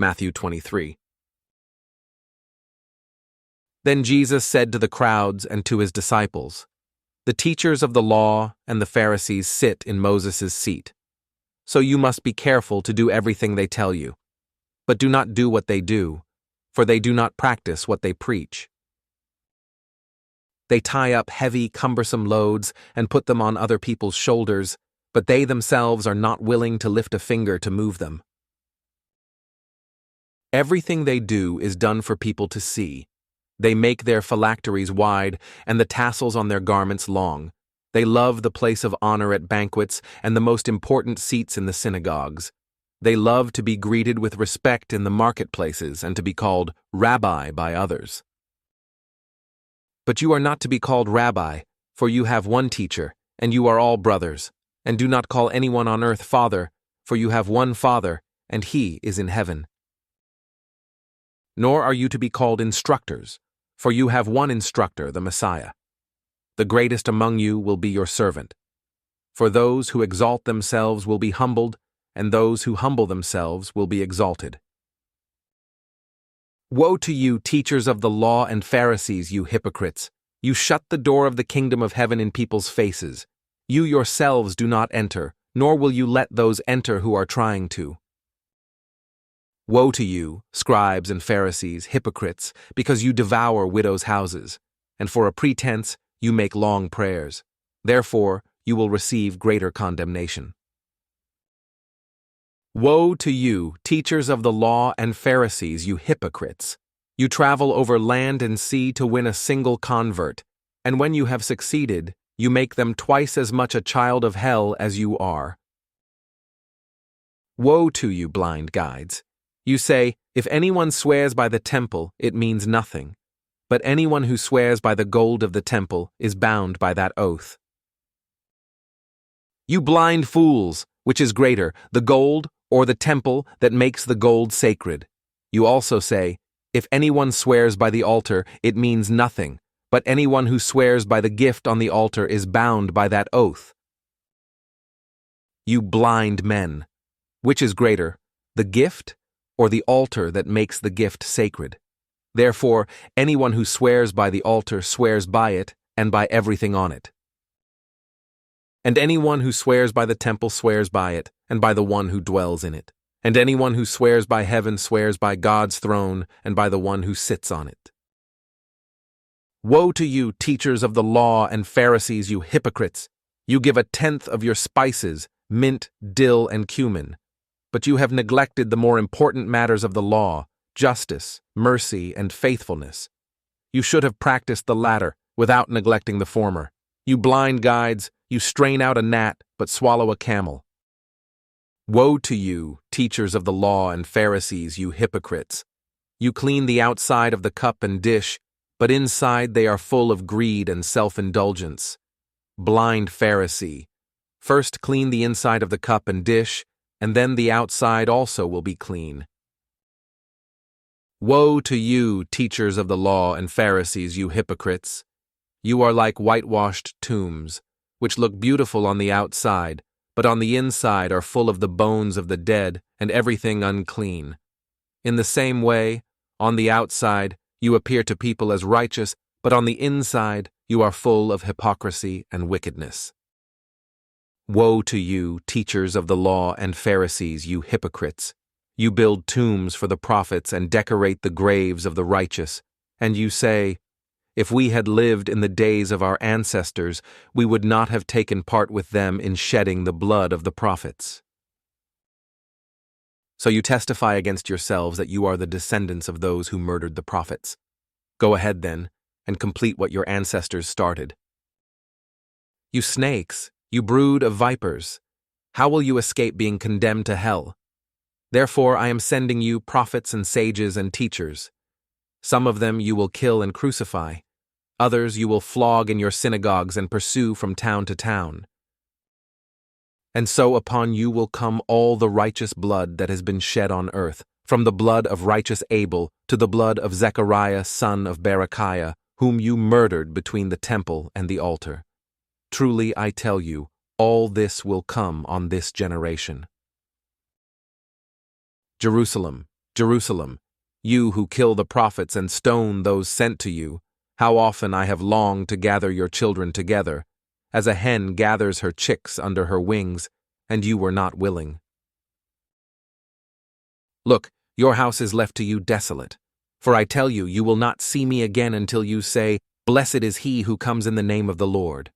Matthew 23. Then Jesus said to the crowds and to his disciples, "The teachers of the law and the Pharisees sit in Moses' seat. So you must be careful to do everything they tell you. But do not do what they do, for they do not practice what they preach. They tie up heavy, cumbersome loads and put them on other people's shoulders, but they themselves are not willing to lift a finger to move them. Everything they do is done for people to see. They make their phylacteries wide and the tassels on their garments long. They love the place of honor at banquets and the most important seats in the synagogues. They love to be greeted with respect in the marketplaces and to be called rabbi by others. But you are not to be called rabbi, for you have one teacher, and you are all brothers. And do not call anyone on earth father, for you have one Father, and he is in heaven. Nor are you to be called instructors, for you have one instructor, the Messiah. The greatest among you will be your servant. For those who exalt themselves will be humbled, and those who humble themselves will be exalted. Woe to you, teachers of the law and Pharisees, you hypocrites! You shut the door of the kingdom of heaven in people's faces. You yourselves do not enter, nor will you let those enter who are trying to. Woe to you, scribes and Pharisees, hypocrites, because you devour widows' houses, and for a pretense you make long prayers. Therefore, you will receive greater condemnation. Woe to you, teachers of the law and Pharisees, you hypocrites! You travel over land and sea to win a single convert, and when you have succeeded, you make them twice as much a child of hell as you are. Woe to you, blind guides! You say, if anyone swears by the temple, it means nothing, but anyone who swears by the gold of the temple is bound by that oath. You blind fools! Which is greater, the gold or the temple that makes the gold sacred? You also say, if anyone swears by the altar, it means nothing, but anyone who swears by the gift on the altar is bound by that oath. You blind men! Which is greater, the gift or the altar that makes the gift sacred? Therefore, anyone who swears by the altar swears by it and by everything on it. And anyone who swears by the temple swears by it, and by the one who dwells in it. And anyone who swears by heaven swears by God's throne, and by the one who sits on it. Woe to you, teachers of the law and Pharisees, you hypocrites! You give a tenth of your spices, mint, dill, and cumin. But you have neglected the more important matters of the law, justice, mercy, and faithfulness. You should have practiced the latter, without neglecting the former. You blind guides! You strain out a gnat, but swallow a camel. Woe to you, teachers of the law and Pharisees, you hypocrites! You clean the outside of the cup and dish, but inside they are full of greed and self-indulgence. Blind Pharisee! First clean the inside of the cup and dish, and then the outside also will be clean. Woe to you, teachers of the law and Pharisees, you hypocrites! You are like whitewashed tombs, which look beautiful on the outside, but on the inside are full of the bones of the dead and everything unclean. In the same way, on the outside, you appear to people as righteous, but on the inside, you are full of hypocrisy and wickedness. Woe to you, teachers of the law and Pharisees, you hypocrites! You build tombs for the prophets and decorate the graves of the righteous, and you say, if we had lived in the days of our ancestors, we would not have taken part with them in shedding the blood of the prophets. So you testify against yourselves that you are the descendants of those who murdered the prophets. Go ahead, then, and complete what your ancestors started. You snakes, you brood of vipers, how will you escape being condemned to hell? Therefore I am sending you prophets and sages and teachers. Some of them you will kill and crucify. Others you will flog in your synagogues and pursue from town to town. And so upon you will come all the righteous blood that has been shed on earth, from the blood of righteous Abel to the blood of Zechariah son of Berechiah, whom you murdered between the temple and the altar. Truly I tell you, all this will come on this generation. Jerusalem, Jerusalem, you who kill the prophets and stone those sent to you, how often I have longed to gather your children together, as a hen gathers her chicks under her wings, and you were not willing. Look, your house is left to you desolate. For I tell you, you will not see me again until you say, Blessed is he who comes in the name of the Lord.